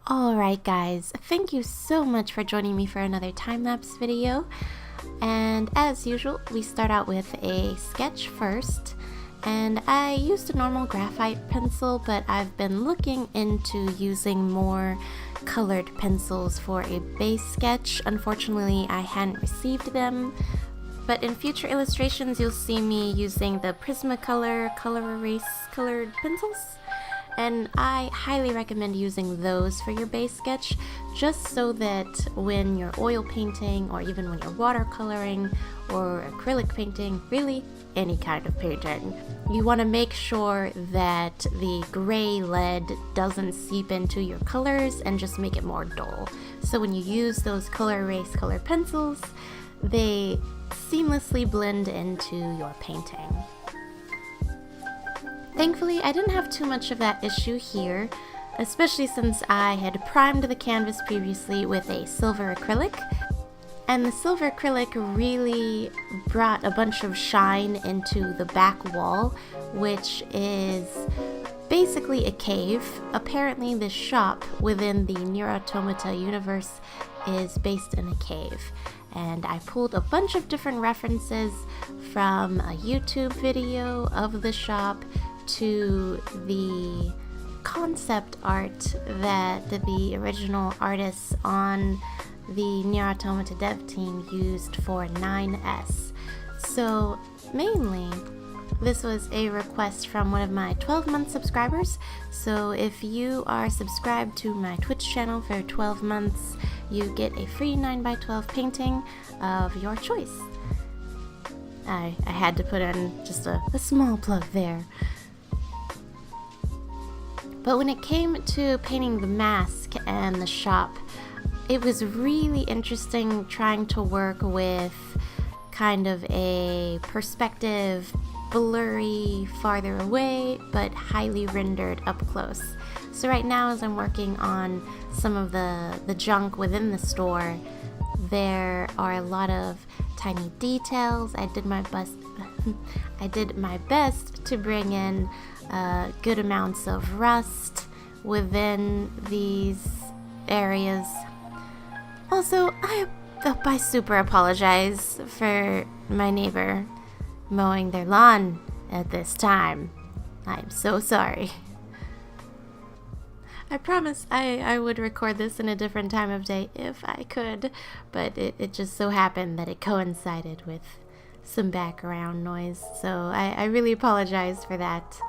Alright guys, thank you so much for joining me for another time-lapse video. And as usual, we start out with a sketch first. And I used a normal graphite pencil, but I've been looking into using more colored pencils for a base sketch. Unfortunately, I hadn't received them. But in future illustrations, you'll see me using the Prismacolor Color Erase colored pencils. And I highly recommend using those for your base sketch, just so that when you're oil painting, or even when you're watercoloring or acrylic painting, really any kind of painting, you want to make sure that the gray lead doesn't seep into your colors and just make it more dull. So when you use those color erase color pencils, they seamlessly blend into your painting. Thankfully, I didn't have too much of that issue here, especially since I had primed the canvas previously with a silver acrylic, and the silver acrylic really brought a bunch of shine into the back wall, which is basically a cave. Apparently, this shop within the Nier Automata universe is based in a cave. And I pulled a bunch of different references from a YouTube video of the shop to the concept art that the original artists on the Nier Automata dev team used for 9S. So mainly, this was a request from one of my 12-month subscribers. So if you are subscribed to my Twitch channel for 12 months, you get a free 9x12 painting of your choice. I had to put in just a small plug there. But when it came to painting the mask and the shop, it was really interesting trying to work with kind of a perspective, blurry, farther away, but highly rendered up close. So right now, as I'm working on some of the junk within the store, there are a lot of tiny details. I did my best to bring in good amounts of rust within these areas. Also, I super apologize for my neighbor mowing their lawn at this time. I'm so sorry. I promise I would record this in a different time of day if I could, but it just so happened that it coincided with some background noise, so I really apologize for that.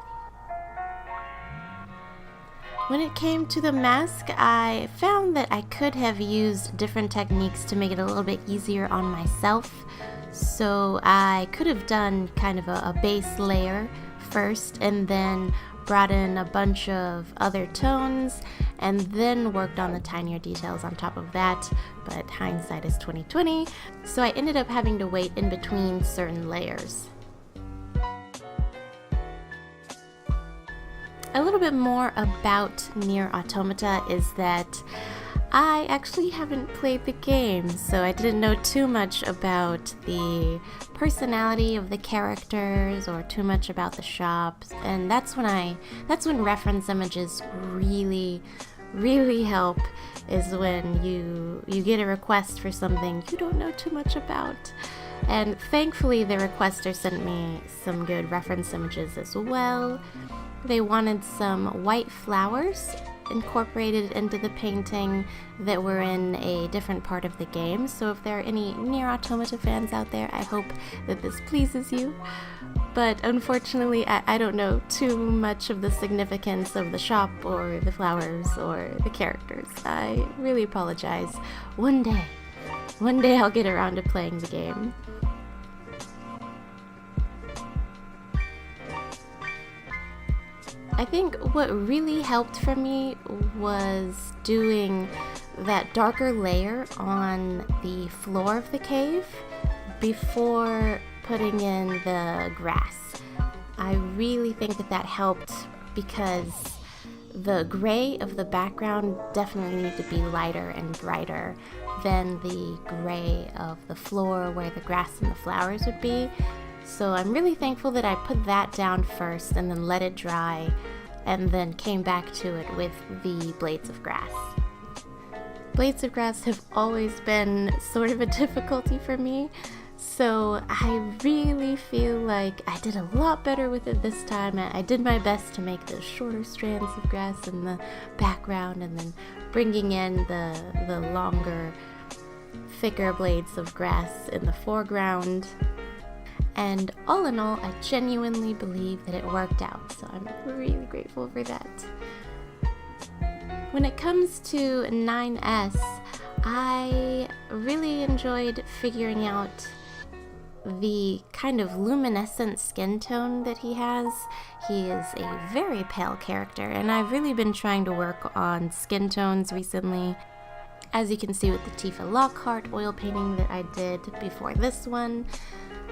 When it came to the mask, I found that I could have used different techniques to make it a little bit easier on myself. So I could have done kind of a base layer first and then brought in a bunch of other tones and then worked on the tinier details on top of that, but hindsight is 20/20, so I ended up having to wait in between certain layers. A little bit more about Nier Automata is that I actually haven't played the game, so I didn't know too much about the personality of the characters or too much about the shops, and that's when reference images really help, is when you get a request for something you don't know too much about. And thankfully the requester sent me some good reference images as well. They wanted some white flowers incorporated into the painting that were in a different part of the game. So if there are any Nier Automata fans out there, I hope that this pleases you. But unfortunately, I don't know too much of the significance of the shop or the flowers or the characters. I really apologize. One day I'll get around to playing the game. I think what really helped for me was doing that darker layer on the floor of the cave before putting in the grass. I really think that helped because the gray of the background definitely needed to be lighter and brighter than the gray of the floor where the grass and the flowers would be. So I'm really thankful that I put that down first and then let it dry and then came back to it with the blades of grass. Blades of grass have always been sort of a difficulty for me, so I really feel like I did a lot better with it this time. I did my best to make the shorter strands of grass in the background and then bringing in the longer, thicker blades of grass in the foreground. And all in all, I genuinely believe that it worked out, so I'm really grateful for that. When it comes to 9S, I really enjoyed figuring out the kind of luminescent skin tone that he has. He is a very pale character, and I've really been trying to work on skin tones recently. As you can see with the Tifa Lockhart oil painting that I did before this one,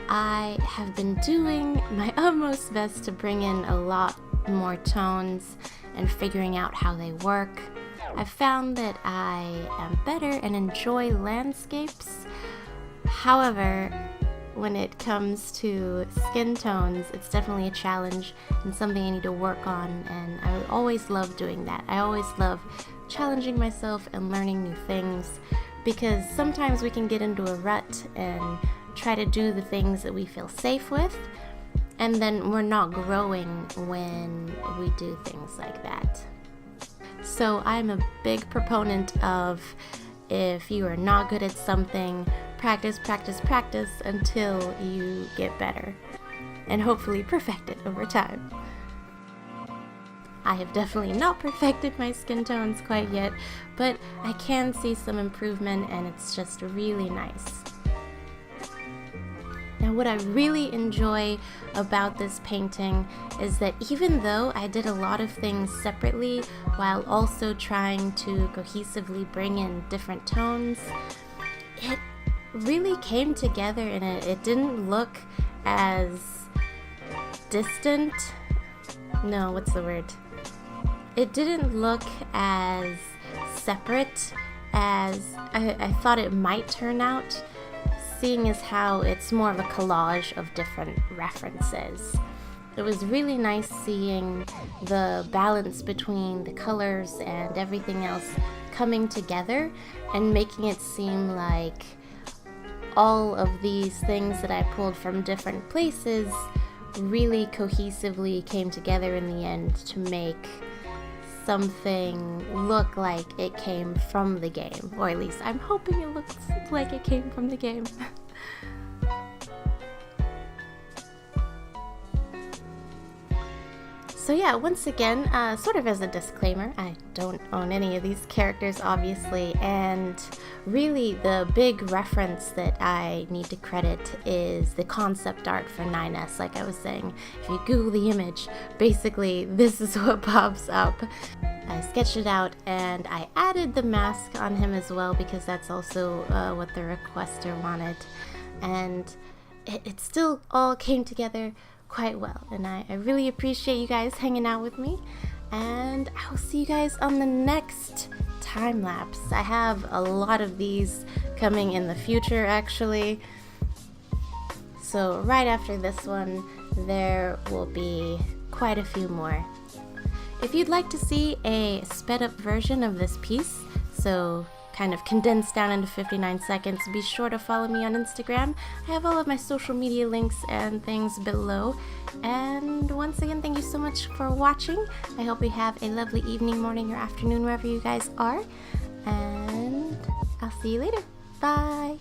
I have been doing my utmost best to bring in a lot more tones and figuring out how they work. I've found that I am better and enjoy landscapes. However, when it comes to skin tones, it's definitely a challenge and something I need to work on, and I always love doing that. I always love challenging myself and learning new things, because sometimes we can get into a rut and try to do the things that we feel safe with, and then we're not growing when we do things like that. So I'm a big proponent of, if you are not good at something, practice, practice, practice until you get better, and hopefully perfect it over time. I have definitely not perfected my skin tones quite yet, but I can see some improvement, and it's just really nice. Now, what I really enjoy about this painting is that even though I did a lot of things separately while also trying to cohesively bring in different tones, it really came together, and it didn't look as distant. No, what's the word? It didn't look as separate as I thought it might turn out, seeing as how it's more of a collage of different references. It was really nice seeing the balance between the colors and everything else coming together and making it seem like all of these things that I pulled from different places really cohesively came together in the end to make something look like it came from the game, or at least I'm hoping it looks like it came from the game. So yeah, once again, sort of as a disclaimer, I don't own any of these characters, obviously, and really the big reference that I need to credit is the concept art for 9S. Like I was saying, if you Google the image, basically this is what pops up. I sketched it out, and I added the mask on him as well, because that's also what the requester wanted, and it still all came together quite well, and I really appreciate you guys hanging out with me, and I will see you guys on the next time lapse. I have a lot of these coming in the future, actually, so right after this one there will be quite a few more. If you'd like to see a sped up version of this piece, so kind of condensed down into 59 seconds, be sure to follow me on Instagram. I have all of my social media links and things below. And once again, thank you so much for watching. I hope you have a lovely evening, morning, or afternoon, wherever you guys are. And I'll see you later. Bye!